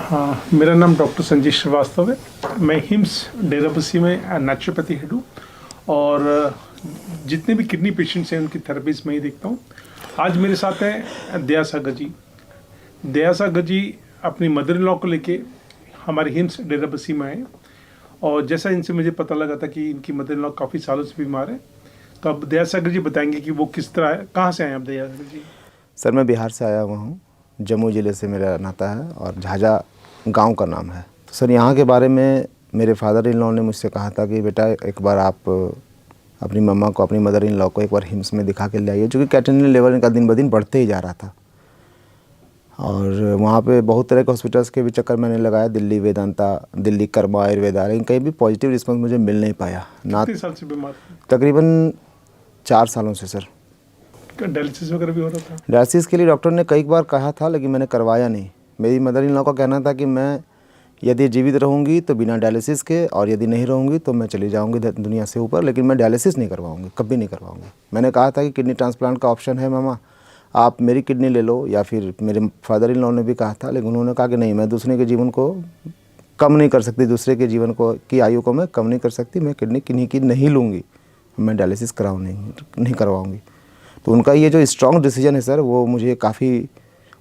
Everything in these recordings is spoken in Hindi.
हाँ, मेरा नाम डॉक्टर संजय श्रीवास्तव है। मैं हिम्स डेराबस्सी में नेचुरोपैथी हेड हूँ और जितने भी किडनी पेशेंट्स हैं उनकी थेरेपीज मैं ही देखता हूँ। आज मेरे साथ हैं दया सागर जी। दया सागर जी अपनी मदर इन लॉ को लेके हमारे हिम्स डेराबस्सी में आए और जैसा इनसे मुझे पता लगा था कि इनकी मदर इन लॉ काफ़ी सालों से बीमार है, तो अब दया सागर जी बताएंगे कि वो किस तरह है। कहाँ से आए आप दया सागर जी? सर मैं बिहार से आया हुआ हूँ, जम्मू ज़िले से मेरा नाता है और झाझा गांव का नाम है। तो सर यहाँ के बारे में मेरे फादर इन लॉ ने मुझसे कहा था कि बेटा एक बार आप अपनी मम्मा को, अपनी मदर इन लॉ को एक बार हिम्स में दिखा के ले आइए, क्योंकि कैटेनिन लेवल इनका दिन ब दिन बढ़ते ही जा रहा था। और वहाँ पे बहुत तरह के हॉस्पिटल्स के भी चक्कर मैंने लगाया, दिल्ली वेदांता, दिल्ली कर्मा आयुर्वेदा, लेकिन कहीं भी पॉजिटिव रिस्पॉन्स मुझे मिल नहीं पाया। कितने साल से बीमार? तकरीबन 4 सालों से सर। डायलिसिस वगैरह भी हो रहा था? डायलिसिस के लिए डॉक्टर ने कई बार कहा था, लेकिन मैंने करवाया नहीं। मेरी मदर इन लॉ का कहना था कि मैं यदि जीवित रहूँगी तो बिना डायलिसिस के, और यदि नहीं रहूँगी तो मैं चली जाऊँगी दुनिया से ऊपर, लेकिन मैं डायलिसिस नहीं करवाऊँगी, कभी नहीं करवाऊँगी। मैंने कहा था कि किडनी ट्रांसप्लांट का ऑप्शन है मामा, आप मेरी किडनी ले लो, या फिर मेरे फादर इन लॉ ने भी कहा था, लेकिन उन्होंने कहा कि नहीं, मैं दूसरे के जीवन को कम नहीं कर सकती, दूसरे के जीवन को की आयु को मैं कम नहीं कर सकती, मैं किडनी किन्हीं की नहीं लूँगी, मैं डायलिसिस नहीं करवाऊँगी। तो उनका ये जो स्ट्रॉन्ग डिसीजन है सर, वो मुझे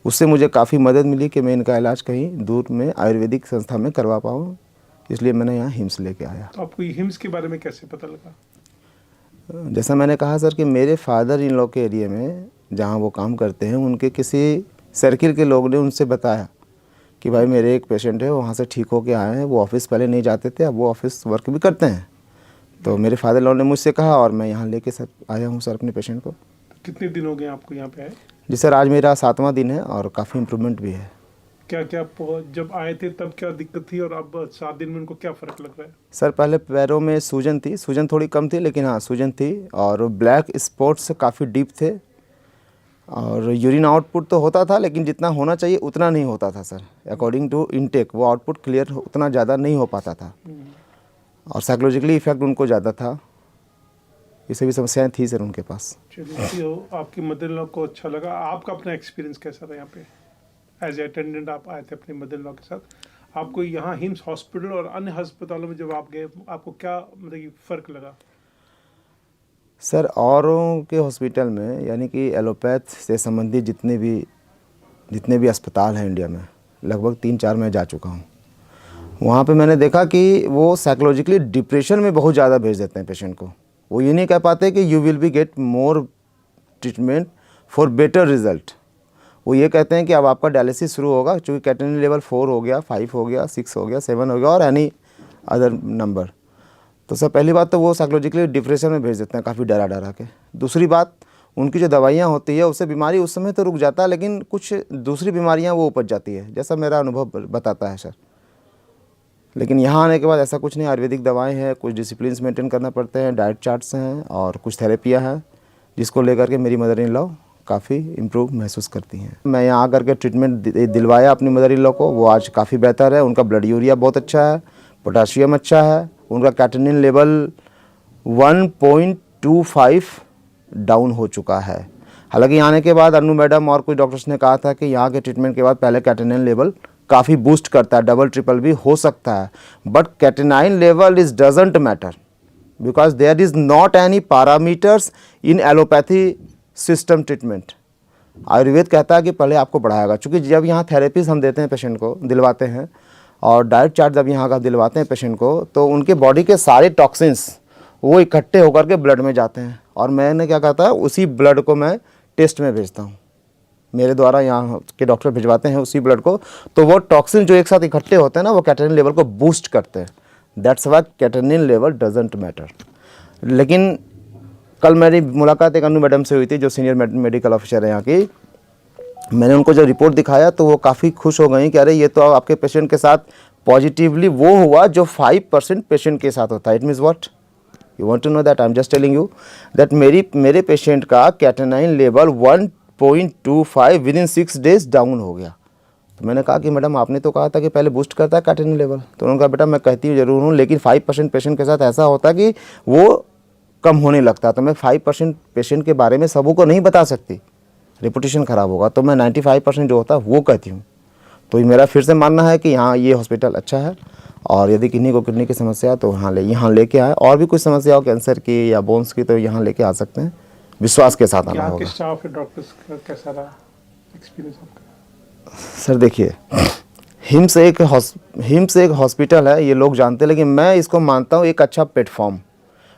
उससे मुझे काफ़ी मदद मिली कि मैं इनका इलाज कहीं दूर में आयुर्वेदिक संस्था में करवा पाऊँ, इसलिए मैंने यहाँ हिम्स लेके आया। तो आपको हिम्स के बारे में कैसे पता लगा? जैसा मैंने कहा सर कि मेरे फादर इन लॉ के एरिया में जहाँ वो काम करते हैं, उनके किसी सर्किल के लोग ने उनसे बताया कि भाई मेरे एक पेशेंट है, वहाँ से ठीक होके आए हैं, वो ऑफिस पहले नहीं जाते थे, अब वो ऑफिस वर्क भी करते हैं। तो मेरे फादर इन लॉ ने मुझसे कहा और मैं यहाँ लेके सर आया हूँ सर अपने पेशेंट को। कितने दिन हो गए आपको यहाँ पे आए? जी सर, आज मेरा 7वां दिन है और काफ़ी इम्प्रूवमेंट भी है। क्या क्या जब आए थे तब क्या दिक्कत थी और अब 7 दिन में उनको क्या फ़र्क लग रहा है? सर पहले पैरों में सूजन थी, सूजन थोड़ी कम थी, लेकिन हाँ सूजन थी, और ब्लैक स्पॉट्स काफ़ी डीप थे, और यूरिन आउटपुट तो होता था, लेकिन जितना होना चाहिए उतना नहीं होता था सर। अकॉर्डिंग टू इनटेक वो आउटपुट क्लियर उतना ज़्यादा नहीं हो पाता था, और साइकोलॉजिकली इफेक्ट उनको ज़्यादा था। ये सभी समस्याएं थी सर उनके पास। चलिए, आपकी मदर इन लॉ को अच्छा लगा। आपका अपना एक्सपीरियंस कैसा था यहाँ पे? एज अटेंडेंट आप आए थे अपनी मदर इन लॉ के साथ, आपको यहाँ हिम्स हॉस्पिटल और अन्य अस्पतालों में जब आप गए, आपको क्या मतलब कि फ़र्क लगा? सर औरों के हॉस्पिटल में, यानी कि एलोपैथ से संबंधित जितने भी अस्पताल हैं इंडिया में, लगभग 3-4 मैं जा चुका हूँ। वहाँ पे मैंने देखा कि वो साइकोलॉजिकली डिप्रेशन में बहुत ज़्यादा भेज देते हैं पेशेंट को। वो ये नहीं कह पाते कि you will be get more treatment for better result. वो ये कहते हैं कि अब आपका डायलिसिस शुरू होगा, चूँकि कैटेनिन लेवल 4 हो गया, 5 हो गया, 6 हो गया, 7 हो गया, और एनी अदर नंबर। तो सर पहली बात तो वो साइकोलॉजिकली डिप्रेशन में भेज देते हैं, काफ़ी डरा के। दूसरी बात, उनकी जो दवाइयाँ होती है उससे बीमारी उस समय तो रुक जाता है, लेकिन कुछ दूसरी बीमारियाँ वो उपज जाती है, जैसा मेरा अनुभव बताता है सर। लेकिन यहाँ आने के बाद ऐसा कुछ नहीं, आयुर्वेदिक दवाएं हैं, कुछ डिसिप्लिन मेंटेन करना पड़ते हैं, डाइट चार्ट्स हैं, और कुछ थेरेपियाँ हैं, जिसको लेकर के मेरी मदर इन लॉ काफ़ी इम्प्रूव महसूस करती हैं। मैं यहाँ आकर के ट्रीटमेंट दिलवाया अपनी मदर इन लॉ को, वो आज काफ़ी बेहतर है। उनका ब्लड यूरिया बहुत अच्छा है, पोटाशियम अच्छा है, उनका कैटेनिन लेवल 1.25 डाउन हो चुका है। हालांकि आने के बाद अनु मैडम और कुछ डॉक्टर्स ने कहा था कि यहाँ के ट्रीटमेंट के बाद पहले कैटेनिन लेवल काफ़ी बूस्ट करता है, डबल ट्रिपल भी हो सकता है, but creatinine level is doesn't matter, because there is not any parameters in allopathy system treatment. Ayurveda कहता है कि पहले आपको बढ़ाएगा, क्योंकि जब यहाँ थेरेपीज हम देते हैं पेशेंट को, दिलवाते हैं, और डाइट चार्ट जब यहाँ का दिलवाते हैं पेशेंट को, तो उनके बॉडी के सारे टॉक्सिन्स वो इकट्ठे होकर के ब्लड में जाते हैं, और मैंने क्या कहता है उसी ब्लड को मैं टेस्ट में भेजता हूँ, मेरे द्वारा यहाँ के डॉक्टर भिजवाते हैं उसी ब्लड को, तो वो टॉक्सिन जो एक साथ इकट्ठे होते हैं ना, वो कैटेनिन लेवल को बूस्ट करते हैं। That's why catenin level doesn't matter. लेकिन कल मेरी मुलाकात एक अनु मैडम से हुई थी, जो सीनियर मेडिकल ऑफिसर है यहाँ की। मैंने उनको जो रिपोर्ट दिखाया तो वो काफ़ी खुश हो गई कि अरे ये तो आपके पेशेंट के साथ पॉजिटिवली वो हुआ जो 5% पेशेंट के साथ होता है। It means what you want to know that, I am just telling you that मेरे पेशेंट का creatinine level 1.25 with in 6 days down हो गया। तो मैंने कहा कि मैडम आपने तो कहा था कि पहले बूस्ट करता है कैटेनिन लेवल। तो उन्होंने कहा बेटा मैं कहती हूँ ज़रूर हूँ, लेकिन 5% पेशेंट के साथ ऐसा होता है कि वो कम होने लगता। तो मैं 5% पेशेंट के बारे में सबों को नहीं बता सकती, रेपुटेशन ख़राब होगा, तो मैं 95% जो होता है वो कहती हूँ। तो ये मेरा फिर से मानना है कि यहाँ ये हॉस्पिटल अच्छा है, और यदि किडनी की समस्या है तो यहाँ लेके आए। और भी कुछ समस्या हो कैंसर की या बोन्स की तो यहाँ लेके आ सकते हैं, विश्वास के साथ आना यहाँ के होगा। स्टाफ डॉक्टर्स का कैसा रहा एक्सपीरियंस आपका? सर देखिए, हिम्स एक हॉस्पिटल है, ये लोग जानते हैं, लेकिन मैं इसको मानता हूँ एक अच्छा प्लेटफॉर्म।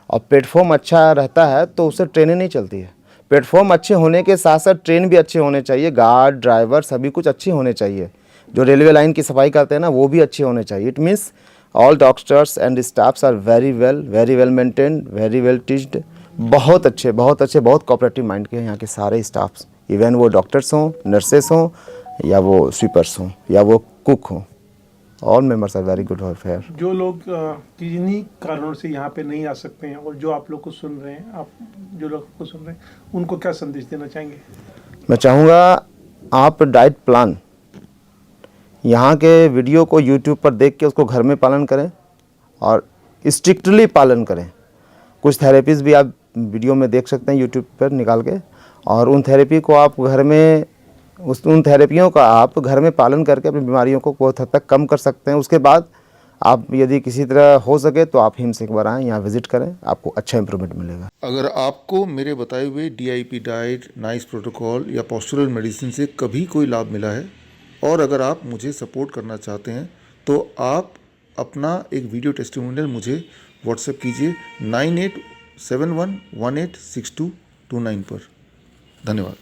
और प्लेटफॉर्म अच्छा रहता है तो उससे ट्रेनें नहीं चलती है। प्लेटफॉर्म अच्छे होने के साथ साथ ट्रेन भी अच्छे होने चाहिए, गार्ड ड्राइवर सभी कुछ अच्छे होने चाहिए। जो रेलवे लाइन की सफाई करते हैं ना, वो भी अच्छे होने चाहिए। It means all doctors and staffs are very well maintained, very well teached. बहुत अच्छे, बहुत कोऑपरेटिव माइंड के हैं यहाँ के सारे स्टाफ्स। इवन वो डॉक्टर्स हों, नर्सेस हों, या वो स्वीपर्स हों, या वो कुक हों, all members are very good और फेयर। जो लोग किन्हीं कारणों से यहाँ पे नहीं आ सकते हैं और जो आप लोग को सुन रहे हैं, आप जो लोग को सुन रहे हैं, उनको क्या संदेश देना चाहेंगे? मैं चाहूँगा आप डाइट प्लान यहाँ के वीडियो को यूट्यूब पर देख के उसको घर में पालन करें और स्ट्रिक्टली पालन करें। कुछ थेरेपीज़ भी आप वीडियो में देख सकते हैं यूट्यूब पर निकाल के, और उन थेरेपी को आप घर में उन थेरेपियों का आप घर में पालन करके अपनी बीमारियों को बहुत हद तक कम कर सकते हैं। उसके बाद आप यदि किसी तरह हो सके तो आप हिम्स एक बार आएँ, यहाँ विज़िट करें, आपको अच्छा इंप्रूवमेंट मिलेगा। अगर आपको मेरे बताए हुए DIP डाइट, नाइस प्रोटोकॉल या पोस्चरल मेडिसिन से कभी कोई लाभ मिला है, और अगर आप मुझे सपोर्ट करना चाहते हैं, तो आप अपना एक वीडियो टेस्टिमोनियल मुझे व्हाट्सएप कीजिए 9871186229 पर। धन्यवाद।